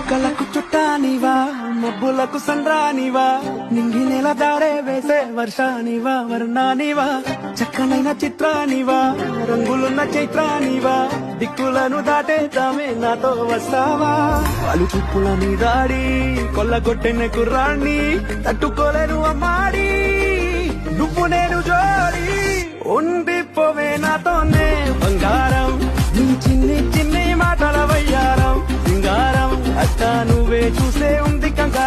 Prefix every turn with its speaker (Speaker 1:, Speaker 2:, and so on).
Speaker 1: చుక్కలకు చుట్టానివా మబ్బులకు సంద్రానివా నింగి నెల దారే వేసే వర్షానివా వర్ణానివా చక్కనైన చిత్రానివా రంగులున్న చైత్రానివా దిక్కులను దాటేద్దామే నాతో వస్తావా వాళ్ళు చుప్పుల మీదాడి కొల్లగొట్టెన కుర్రాన్ని తట్టుకోలేను అమ్మాడి నువ్వు నేను జోడి ఉండిపోవే నాతోనే బంగారం నీ చిన్ని చిన్ని మాటల వయ్యారం సింగారం అట్టా నువ్వే చూసే ఉంది కంగారం